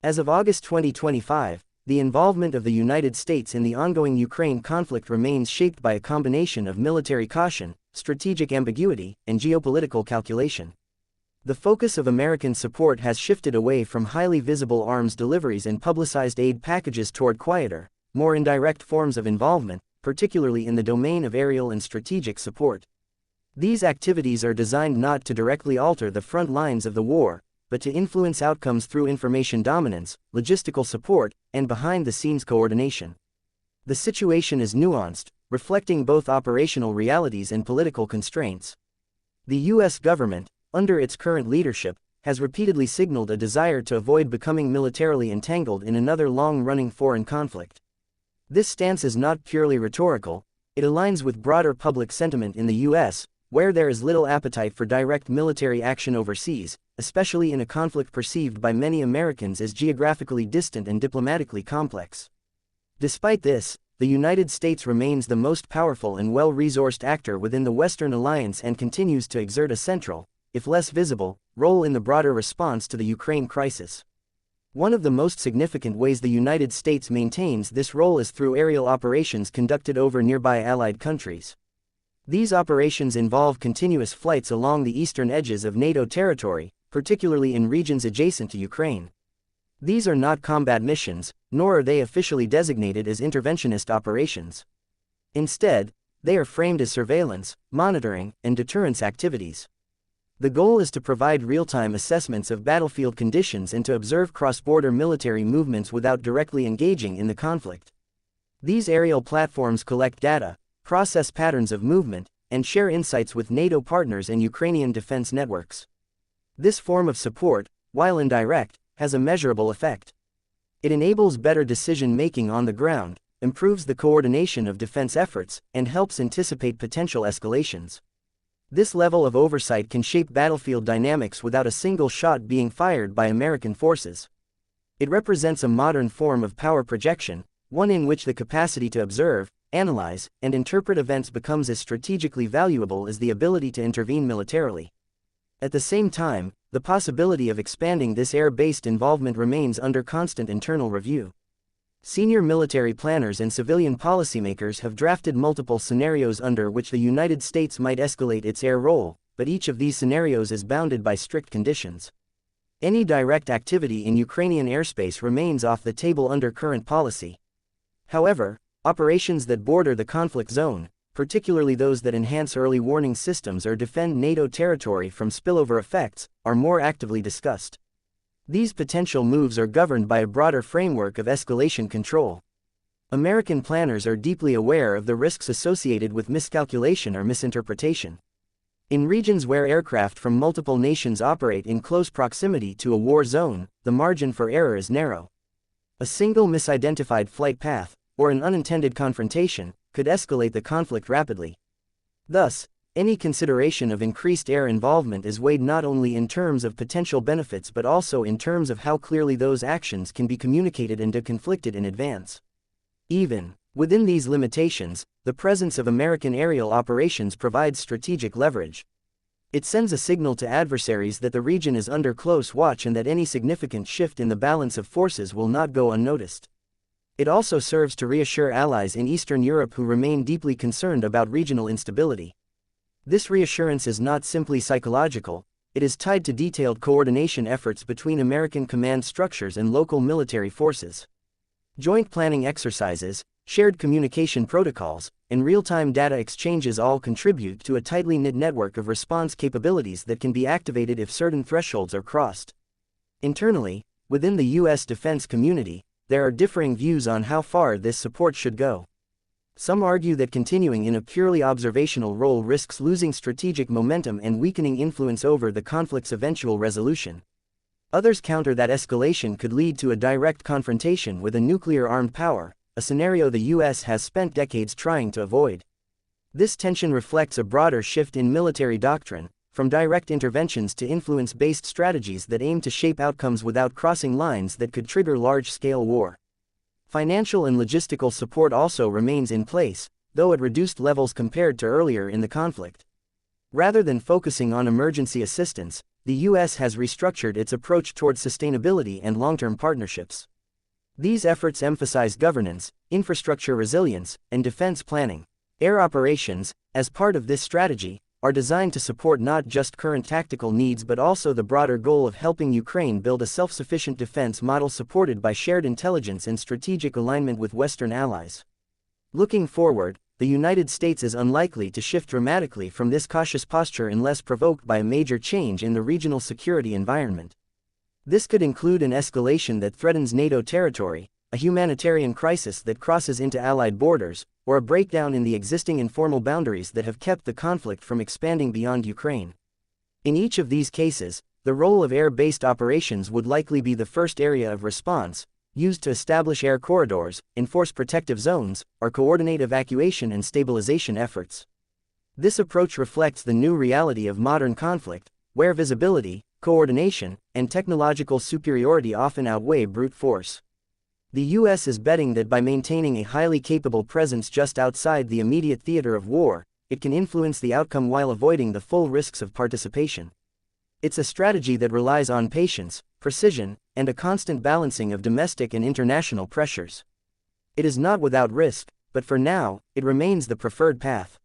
As of August 2025, the involvement of the United States in the ongoing Ukraine conflict remains shaped by a combination of military caution, strategic ambiguity, and geopolitical calculation. The focus of American support has shifted away from highly visible arms deliveries and publicized aid packages toward quieter, more indirect forms of involvement, particularly in the domain of aerial and strategic support. These activities are designed not to directly alter the front lines of the war, but to influence outcomes through information dominance, logistical support, and behind-the-scenes coordination. The situation is nuanced, reflecting both operational realities and political constraints. The U.S. government, under its current leadership, has repeatedly signaled a desire to avoid becoming militarily entangled in another long-running foreign conflict. This stance is not purely rhetorical, it aligns with broader public sentiment in the U.S., where there is little appetite for direct military action overseas, especially in a conflict perceived by many Americans as geographically distant and diplomatically complex. Despite this, the United States remains the most powerful and well-resourced actor within the Western alliance and continues to exert a central, if less visible, role in the broader response to the Ukraine crisis. One of the most significant ways the United States maintains this role is through aerial operations conducted over nearby allied countries. These operations involve continuous flights along the eastern edges of NATO territory, particularly in regions adjacent to Ukraine. These are not combat missions, nor are they officially designated as interventionist operations. Instead, they are framed as surveillance, monitoring, and deterrence activities. The goal is to provide real-time assessments of battlefield conditions and to observe cross-border military movements without directly engaging in the conflict. These aerial platforms collect data, process patterns of movement, and share insights with NATO partners and Ukrainian defense networks. This form of support, while indirect, has a measurable effect. It enables better decision-making on the ground, improves the coordination of defense efforts, and helps anticipate potential escalations. This level of oversight can shape battlefield dynamics without a single shot being fired by American forces. It represents a modern form of power projection, one in which the capacity to observe, analyze, and interpret events becomes as strategically valuable as the ability to intervene militarily. At the same time, the possibility of expanding this air-based involvement remains under constant internal review. Senior military planners and civilian policymakers have drafted multiple scenarios under which the United States might escalate its air role, but each of these scenarios is bounded by strict conditions. Any direct activity in Ukrainian airspace remains off the table under current policy. However, operations that border the conflict zone, particularly those that enhance early warning systems or defend NATO territory from spillover effects, are more actively discussed. These potential moves are governed by a broader framework of escalation control. American planners are deeply aware of the risks associated with miscalculation or misinterpretation. In regions where aircraft from multiple nations operate in close proximity to a war zone, the margin for error is narrow. A single misidentified flight path, or an unintended confrontation, could escalate the conflict rapidly. Thus, any consideration of increased air involvement is weighed not only in terms of potential benefits but also in terms of how clearly those actions can be communicated and deconflicted in advance. Even within these limitations, the presence of American aerial operations provides strategic leverage. It sends a signal to adversaries that the region is under close watch and that any significant shift in the balance of forces will not go unnoticed. It also serves to reassure allies in Eastern Europe who remain deeply concerned about regional instability. This reassurance is not simply psychological, it is tied to detailed coordination efforts between American command structures and local military forces. Joint planning exercises, shared communication protocols, and real-time data exchanges all contribute to a tightly knit network of response capabilities that can be activated if certain thresholds are crossed. Internally, within the U.S. defense community, there are differing views on how far this support should go. Some argue that continuing in a purely observational role risks losing strategic momentum and weakening influence over the conflict's eventual resolution. Others counter that escalation could lead to a direct confrontation with a nuclear-armed power, a scenario the U.S. has spent decades trying to avoid. This tension reflects a broader shift in military doctrine, from direct interventions to influence-based strategies that aim to shape outcomes without crossing lines that could trigger large-scale war. Financial and logistical support also remains in place, though at reduced levels compared to earlier in the conflict. Rather than focusing on emergency assistance, the U.S. has restructured its approach towards sustainability and long-term partnerships. These efforts emphasize governance, infrastructure resilience, and defense planning. Air operations, as part of this strategy, are designed to support not just current tactical needs but also the broader goal of helping Ukraine build a self-sufficient defense model supported by shared intelligence and strategic alignment with Western allies. Looking forward, the United States is unlikely to shift dramatically from this cautious posture unless provoked by a major change in the regional security environment. This could include an escalation that threatens NATO territory, a humanitarian crisis that crosses into Allied borders, or a breakdown in the existing informal boundaries that have kept the conflict from expanding beyond Ukraine. In each of these cases, the role of air-based operations would likely be the first area of response, used to establish air corridors, enforce protective zones, or coordinate evacuation and stabilization efforts. This approach reflects the new reality of modern conflict, where visibility, coordination, and technological superiority often outweigh brute force. The U.S. is betting that by maintaining a highly capable presence just outside the immediate theater of war, it can influence the outcome while avoiding the full risks of participation. It's a strategy that relies on patience, precision, and a constant balancing of domestic and international pressures. It is not without risk, but for now, it remains the preferred path.